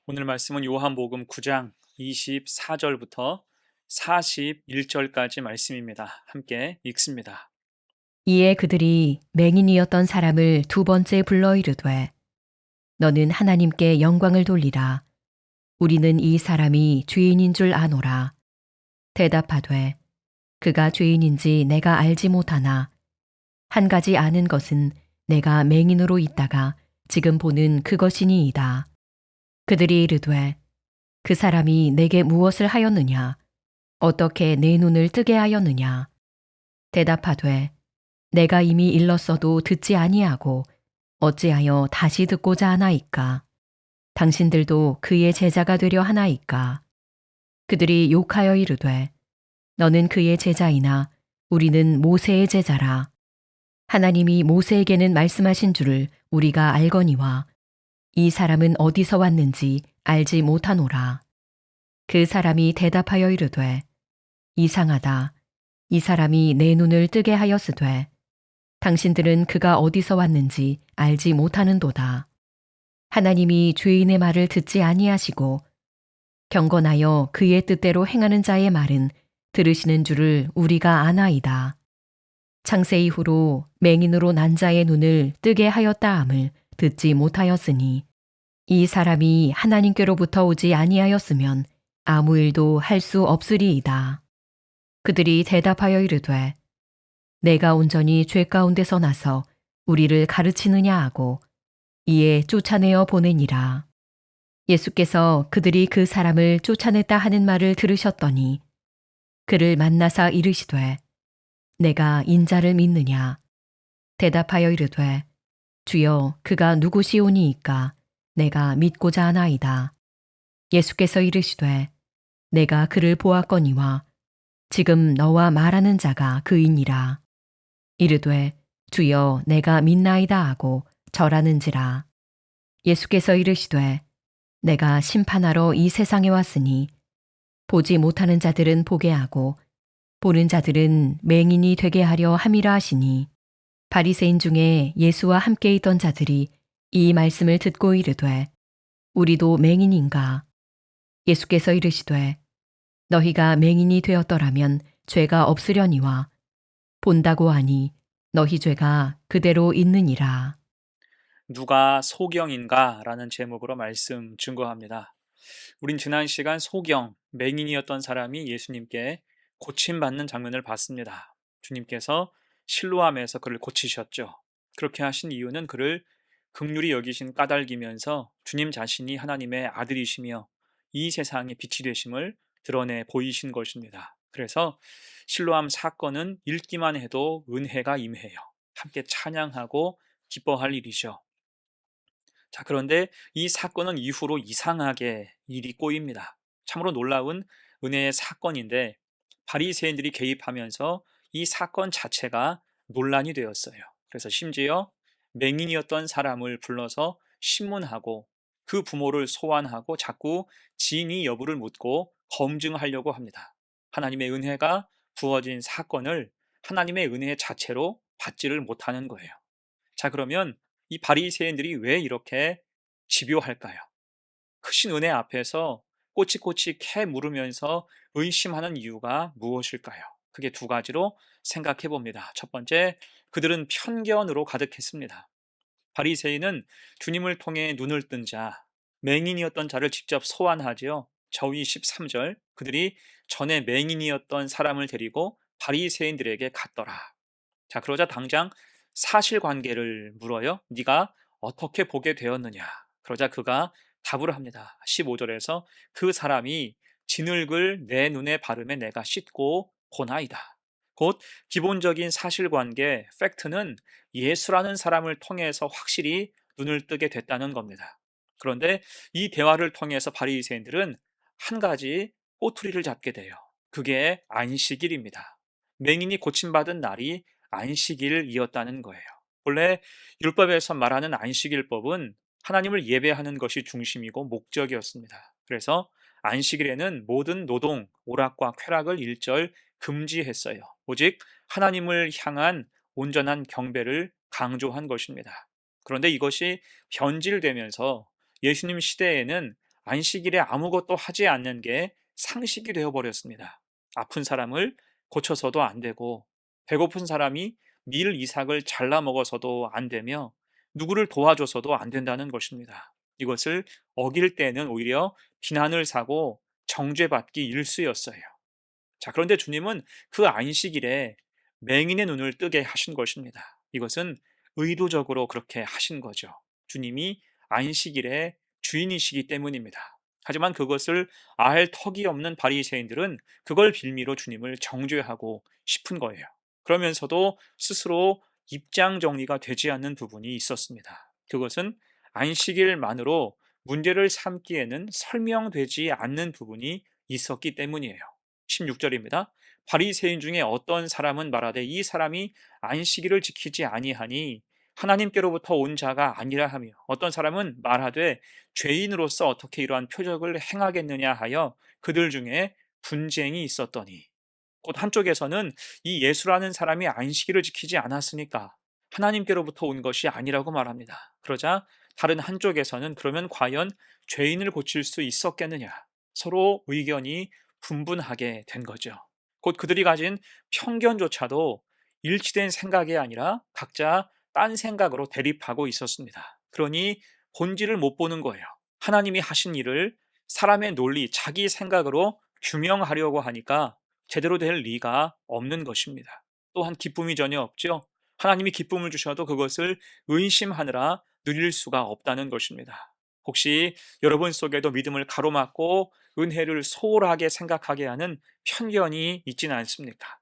오늘 말씀은 요한복음 9장 24절부터 41절까지 말씀입니다. 함께 읽습니다. 이에 그들이 맹인이었던 사람을 두 번째 불러 이르되 너는 하나님께 영광을 돌리라. 우리는 이 사람이 죄인인 줄 아노라. 대답하되 그가 죄인인지 내가 알지 못하나 한 가지 아는 것은 내가 맹인으로 있다가 지금 보는 그것이니이다. 그들이 이르되 그 사람이 내게 무엇을 하였느냐? 어떻게 내 눈을 뜨게 하였느냐? 대답하되 내가 이미 일렀어도 듣지 아니하고 어찌하여 다시 듣고자 하나이까? 당신들도 그의 제자가 되려 하나이까? 그들이 욕하여 이르되 너는 그의 제자이나 우리는 모세의 제자라. 하나님이 모세에게는 말씀하신 줄을 우리가 알거니와 이 사람은 어디서 왔는지 알지 못하노라. 그 사람이 대답하여 이르되 이상하다. 이 사람이 내 눈을 뜨게 하였으되 당신들은 그가 어디서 왔는지 알지 못하는도다. 하나님이 죄인의 말을 듣지 아니하시고 경건하여 그의 뜻대로 행하는 자의 말은 들으시는 줄을 우리가 아나이다. 창세 이후로 맹인으로 난 자의 눈을 뜨게 하였다 함을 듣지 못하였으니 이 사람이 하나님께로부터 오지 아니하였으면 아무 일도 할 수 없으리이다. 그들이 대답하여 이르되 내가 온전히 죄 가운데서 나서 우리를 가르치느냐 하고 이에 쫓아내어 보내니라. 예수께서 그들이 그 사람을 쫓아냈다 하는 말을 들으셨더니 그를 만나사 이르시되 내가 인자를 믿느냐? 대답하여 이르되 주여 그가 누구시오니이까 내가 믿고자 하나이다. 예수께서 이르시되 내가 그를 보았거니와 지금 너와 말하는 자가 그이니라. 이르되 주여 내가 믿나이다 하고 절하는지라. 예수께서 이르시되 내가 심판하러 이 세상에 왔으니 보지 못하는 자들은 보게 하고 보는 자들은 맹인이 되게 하려 함이라 하시니 바리새인 중에 예수와 함께 있던 자들이 이 말씀을 듣고 이르되 우리도 맹인인가? 예수께서 이르시되 너희가 맹인이 되었더라면 죄가 없으려니와 본다고 하니 너희 죄가 그대로 있느니라. 누가 소경인가? 라는 제목으로 말씀 증거합니다. 우린 지난 시간 소경, 맹인이었던 사람이 예수님께 고침받는 장면을 봤습니다. 주님께서 실로암에서 그를 고치셨죠. 그렇게 하신 이유는 그를 긍휼히 여기신 까닭이면서 주님 자신이 하나님의 아들이시며 이 세상의 빛이 되심을 드러내 보이신 것입니다. 그래서 실로암 사건은 읽기만 해도 은혜가 임해요. 함께 찬양하고 기뻐할 일이죠. 자, 그런데 이 사건은 이후로 이상하게 일이 꼬입니다. 참으로 놀라운 은혜의 사건인데 바리새인들이 개입하면서 이 사건 자체가 논란이 되었어요. 그래서 심지어 맹인이었던 사람을 불러서 신문하고 그 부모를 소환하고 자꾸 진위 여부를 묻고 검증하려고 합니다. 하나님의 은혜가 부어진 사건을 하나님의 은혜 자체로 받지를 못하는 거예요. 자, 그러면 이 바리새인들이 왜 이렇게 집요할까요? 크신 은혜 앞에서 꼬치꼬치 캐 물으면서 의심하는 이유가 무엇일까요? 크게 두 가지로 생각해 봅니다. 첫 번째, 그들은 편견으로 가득했습니다. 바리새인은 주님을 통해 눈을 뜬 자, 맹인이었던 자를 직접 소환하지요. 저위 13절, 그들이 전에 맹인이었던 사람을 데리고 바리새인들에게 갔더라. 자, 그러자 당장 사실관계를 물어요. 네가 어떻게 보게 되었느냐? 그러자 그가 답을 합니다. 15절에서 그 사람이 진흙을 내 눈에 바르매 내가 씻고 보나이다. 곧 기본적인 사실관계, 팩트는 예수라는 사람을 통해서 확실히 눈을 뜨게 됐다는 겁니다. 그런데 이 대화를 통해서 바리새인들은 한 가지 꼬투리를 잡게 돼요. 그게 안식일입니다. 맹인이 고침받은 날이 안식일이었다는 거예요. 원래 율법에서 말하는 안식일법은 하나님을 예배하는 것이 중심이고 목적이었습니다. 그래서 안식일에는 모든 노동, 오락과 쾌락을 일절 금지했어요. 오직 하나님을 향한 온전한 경배를 강조한 것입니다. 그런데 이것이 변질되면서 예수님 시대에는 안식일에 아무것도 하지 않는 게 상식이 되어버렸습니다. 아픈 사람을 고쳐서도 안 되고, 배고픈 사람이 밀 이삭을 잘라 먹어서도 안 되며, 누구를 도와줘서도 안 된다는 것입니다. 이것을 어길 때는 오히려 비난을 사고 정죄받기 일쑤였어요. 자, 그런데 주님은 그 안식일에 맹인의 눈을 뜨게 하신 것입니다. 이것은 의도적으로 그렇게 하신 거죠. 주님이 안식일의 주인이시기 때문입니다. 하지만 그것을 알 턱이 없는 바리새인들은 그걸 빌미로 주님을 정죄하고 싶은 거예요. 그러면서도 스스로 입장 정리가 되지 않는 부분이 있었습니다. 그것은 안식일만으로 문제를 삼기에는 설명되지 않는 부분이 있었기 때문이에요. 16절입니다. 바리새인 중에 어떤 사람은 말하되 이 사람이 안식일을 지키지 아니하니 하나님께로부터 온 자가 아니라 하며, 어떤 사람은 말하되 죄인으로서 어떻게 이러한 표적을 행하겠느냐 하여 그들 중에 분쟁이 있었더니, 곧 한쪽에서는 이 예수라는 사람이 안식일을 지키지 않았으니까 하나님께로부터 온 것이 아니라고 말합니다. 그러자 다른 한쪽에서는 그러면 과연 죄인을 고칠 수 있었겠느냐, 서로 의견이 분분하게 된 거죠. 곧 그들이 가진 편견조차도 일치된 생각이 아니라 각자 딴 생각으로 대립하고 있었습니다. 그러니 본질을 못 보는 거예요. 하나님이 하신 일을 사람의 논리, 자기 생각으로 규명하려고 하니까 제대로 될 리가 없는 것입니다. 또한 기쁨이 전혀 없죠. 하나님이 기쁨을 주셔도 그것을 의심하느라 누릴 수가 없다는 것입니다. 혹시 여러분 속에도 믿음을 가로막고 은혜를 소홀하게 생각하게 하는 편견이 있지는 않습니까?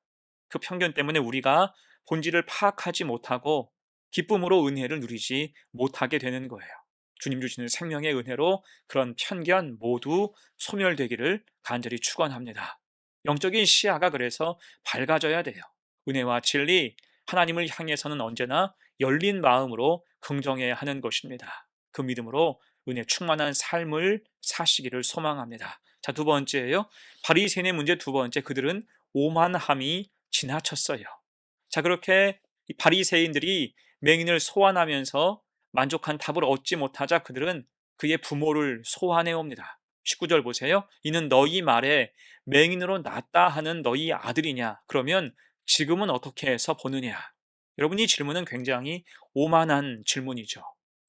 그 편견 때문에 우리가 본질을 파악하지 못하고 기쁨으로 은혜를 누리지 못하게 되는 거예요. 주님 주시는 생명의 은혜로 그런 편견 모두 소멸되기를 간절히 축원합니다. 영적인 시야가 그래서 밝아져야 돼요. 은혜와 진리, 하나님을 향해서는 언제나 열린 마음으로 긍정해야 하는 것입니다. 그 믿음으로 은혜 충만한 삶을 사시기를 소망합니다. 자, 두 번째예요. 바리새인의 문제 두 번째, 그들은 오만함이 지나쳤어요. 자, 그렇게 이 바리새인들이 맹인을 소환하면서 만족한 답을 얻지 못하자 그들은 그의 부모를 소환해 옵니다. 19절 보세요. 이는 너희 말에 맹인으로 낫다 하는 너희 아들이냐? 그러면 지금은 어떻게 해서 보느냐? 여러분, 이 질문은 굉장히 오만한 질문이죠.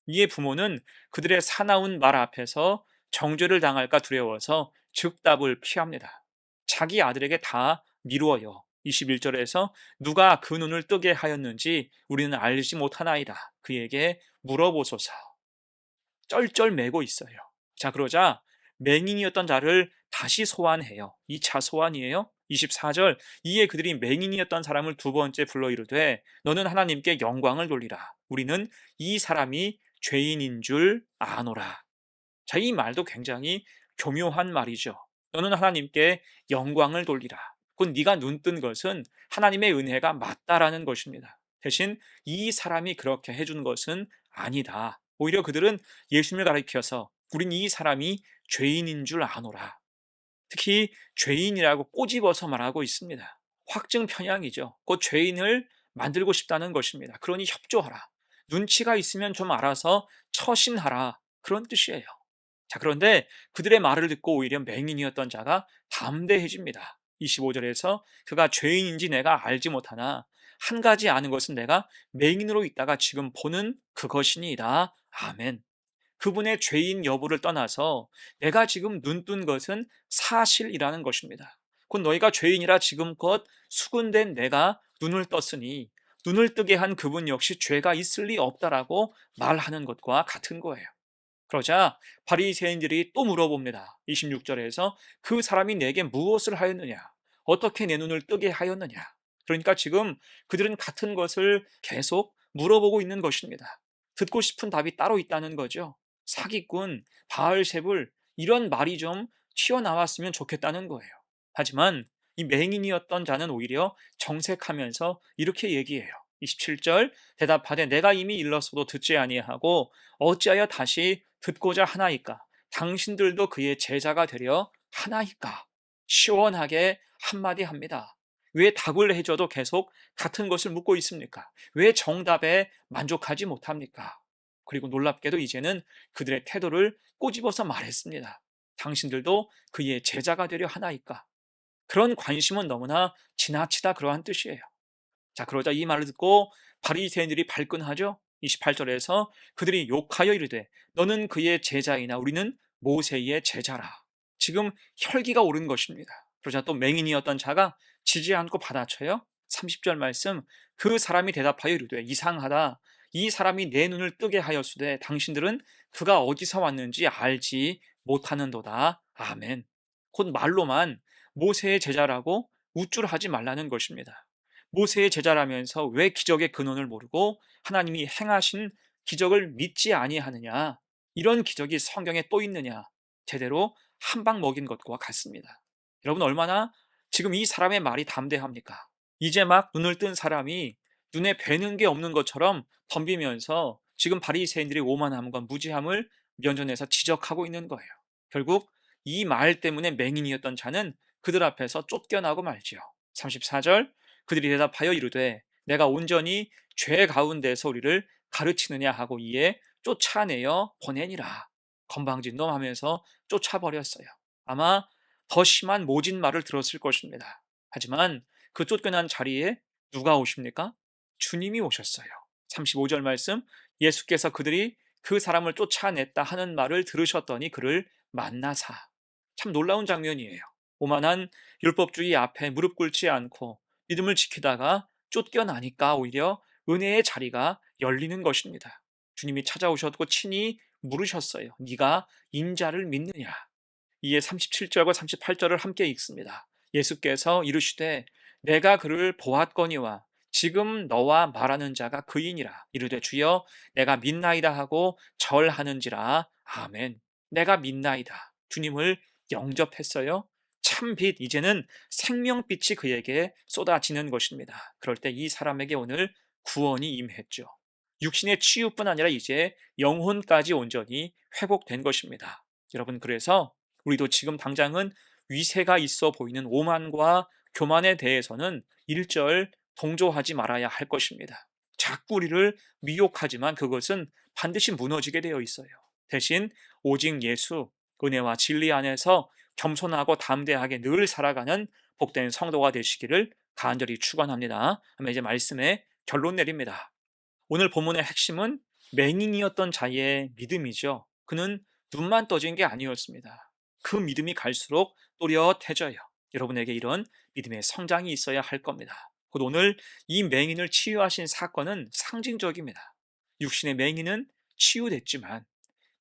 이에 부모는 그들의 사나운 말 앞에서 정죄를 당할까 두려워서 즉답을 피합니다. 자기 아들에게 다 미루어요. 21절에서 누가 그 눈을 뜨게 하였는지 우리는 알지 못하나이다. 그에게 물어보소서. 쩔쩔매고 있어요. 자, 그러자 맹인이었던 자를 다시 소환해요. 2차 소환이에요. 24절, 이에 그들이 맹인이었던 사람을 두 번째 불러 이르되 너는 하나님께 영광을 돌리라. 우리는 이 사람이 죄인인 줄 아노라. 자, 이 말도 굉장히 교묘한 말이죠. 너는 하나님께 영광을 돌리라. 곧 네가 눈뜬 것은 하나님의 은혜가 맞다라는 것입니다. 대신 이 사람이 그렇게 해준 것은 아니다. 오히려 그들은 예수님을 가리켜서 우린 이 사람이 죄인인 줄 아노라. 특히 죄인이라고 꼬집어서 말하고 있습니다. 확증 편향이죠. 곧 죄인을 만들고 싶다는 것입니다. 그러니 협조하라. 눈치가 있으면 좀 알아서 처신하라. 그런 뜻이에요. 자, 그런데 그들의 말을 듣고 오히려 맹인이었던 자가 담대해집니다. 25절에서 그가 죄인인지 내가 알지 못하나 한 가지 아는 것은 내가 맹인으로 있다가 지금 보는 그것이니이다. 아멘. 그분의 죄인 여부를 떠나서 내가 지금 눈뜬 것은 사실이라는 것입니다. 곧 너희가 죄인이라 지금껏 수군된 내가 눈을 떴으니 눈을 뜨게 한 그분 역시 죄가 있을 리 없다라고 말하는 것과 같은 거예요. 그러자 바리새인들이 또 물어봅니다. 26절에서 그 사람이 내게 무엇을 하였느냐? 어떻게 내 눈을 뜨게 하였느냐? 그러니까 지금 그들은 같은 것을 계속 물어보고 있는 것입니다. 듣고 싶은 답이 따로 있다는 거죠. 사기꾼, 바알세불, 이런 말이 좀 튀어나왔으면 좋겠다는 거예요. 하지만 이 맹인이었던 자는 오히려 정색하면서 이렇게 얘기해요. 27절, 대답하되 내가 이미 일렀어도 듣지 아니하고 어찌하여 다시 듣고자 하나이까? 당신들도 그의 제자가 되려 하나이까? 시원하게 한마디 합니다. 왜 답을 해줘도 계속 같은 것을 묻고 있습니까? 왜 정답에 만족하지 못합니까? 그리고 놀랍게도 이제는 그들의 태도를 꼬집어서 말했습니다. 당신들도 그의 제자가 되려 하나이까? 그런 관심은 너무나 지나치다 그러한 뜻이에요. 자, 그러자 이 말을 듣고 바리새인들이 발끈하죠. 28절에서 그들이 욕하여 이르되 너는 그의 제자이나 우리는 모세의 제자라. 지금 혈기가 오른 것입니다. 그러자 또 맹인이었던 자가 지지 않고 받아쳐요. 30절 말씀, 그 사람이 대답하여 이르되 이상하다. 이 사람이 내 눈을 뜨게 하였으되 당신들은 그가 어디서 왔는지 알지 못하는도다. 아멘. 곧 말로만 모세의 제자라고 우쭐하지 말라는 것입니다. 모세의 제자라면서 왜 기적의 근원을 모르고 하나님이 행하신 기적을 믿지 아니하느냐? 이런 기적이 성경에 또 있느냐? 제대로 한 방 먹인 것과 같습니다. 여러분, 얼마나 지금 이 사람의 말이 담대합니까? 이제 막 눈을 뜬 사람이 눈에 뵈는 게 없는 것처럼 덤비면서 지금 바리새인들의 오만함과 무지함을 면전에서 지적하고 있는 거예요. 결국 이 말 때문에 맹인이었던 자는 그들 앞에서 쫓겨나고 말지요. 34절, 그들이 대답하여 이르되 내가 온전히 죄 가운데서 우리를 가르치느냐 하고 이에 쫓아내어 보내니라. 건방진 놈 하면서 쫓아버렸어요. 아마 더 심한 모진 말을 들었을 것입니다. 하지만 그 쫓겨난 자리에 누가 오십니까? 주님이 오셨어요. 35절 말씀, 예수께서 그들이 그 사람을 쫓아냈다 하는 말을 들으셨더니 그를 만나사. 참 놀라운 장면이에요. 오만한 율법주의 앞에 무릎 꿇지 않고 믿음을 지키다가 쫓겨나니까 오히려 은혜의 자리가 열리는 것입니다. 주님이 찾아오셨고 친히 물으셨어요. 네가 인자를 믿느냐? 이에 37절과 38절을 함께 읽습니다. 예수께서 이르시되 내가 그를 보았거니와 지금 너와 말하는 자가 그이니라. 이르되 주여 내가 믿나이다 하고 절하는지라. 아멘. 내가 믿나이다. 주님을 영접했어요. 참빛, 이제는 생명빛이 그에게 쏟아지는 것입니다. 그럴 때 이 사람에게 오늘 구원이 임했죠. 육신의 치유뿐 아니라 이제 영혼까지 온전히 회복된 것입니다. 여러분, 그래서 우리도 지금 당장은 위세가 있어 보이는 오만과 교만에 대해서는 일절 동조하지 말아야 할 것입니다. 자꾸 우리를 미혹하지만 그것은 반드시 무너지게 되어 있어요. 대신 오직 예수, 은혜와 진리 안에서 겸손하고 담대하게 늘 살아가는 복된 성도가 되시기를 간절히 축원합니다. 하면 이제 말씀에 결론 내립니다. 오늘 본문의 핵심은 맹인이었던 자의 믿음이죠. 그는 눈만 떠진 게 아니었습니다. 그 믿음이 갈수록 또렷해져요. 여러분에게 이런 믿음의 성장이 있어야 할 겁니다. 곧 오늘 이 맹인을 치유하신 사건은 상징적입니다. 육신의 맹인은 치유됐지만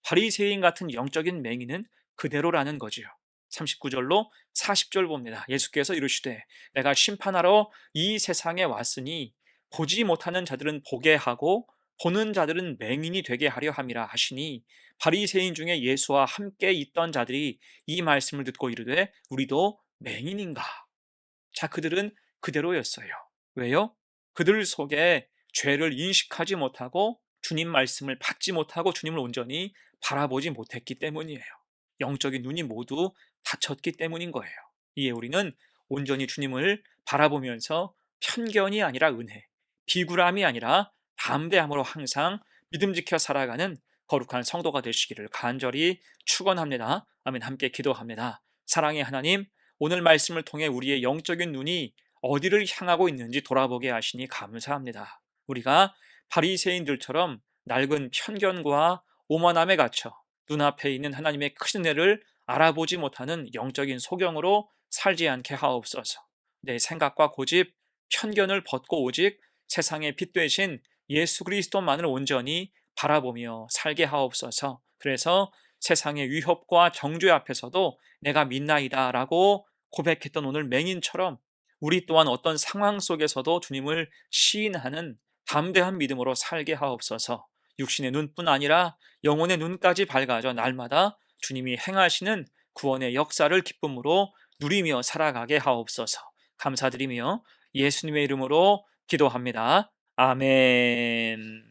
바리새인 같은 영적인 맹인은 그대로라는 거지요. 39절로 40절 봅니다. 예수께서 이르시되 내가 심판하러 이 세상에 왔으니 보지 못하는 자들은 보게 하고 보는 자들은 맹인이 되게 하려 함이라 하시니 바리새인 중에 예수와 함께 있던 자들이 이 말씀을 듣고 이르되 우리도 맹인인가? 자, 그들은 그대로였어요. 왜요? 그들 속에 죄를 인식하지 못하고 주님 말씀을 받지 못하고 주님을 온전히 바라보지 못했기 때문이에요. 영적인 눈이 모두 닫혔기 때문인 거예요. 이에 우리는 온전히 주님을 바라보면서 편견이 아니라 은혜, 비굴함이 아니라 담대함으로 항상 믿음 지켜 살아가는 거룩한 성도가 되시기를 간절히 축원합니다. 아멘. 함께 기도합니다. 사랑의 하나님, 오늘 말씀을 통해 우리의 영적인 눈이 어디를 향하고 있는지 돌아보게 하시니 감사합니다. 우리가 바리새인들처럼 낡은 편견과 오만함에 갇혀 눈앞에 있는 하나님의 큰 은혜를 알아보지 못하는 영적인 소경으로 살지 않게 하옵소서. 내 생각과 고집, 편견을 벗고 오직 세상의 빛 되신 예수 그리스도만을 온전히 바라보며 살게 하옵소서. 그래서 세상의 위협과 정죄 앞에서도 내가 믿나이다 라고 고백했던 오늘 맹인처럼 우리 또한 어떤 상황 속에서도 주님을 시인하는 담대한 믿음으로 살게 하옵소서. 육신의 눈뿐 아니라 영혼의 눈까지 밝아져 날마다 주님이 행하시는 구원의 역사를 기쁨으로 누리며 살아가게 하옵소서. 감사드리며 예수님의 이름으로 기도합니다. 아멘.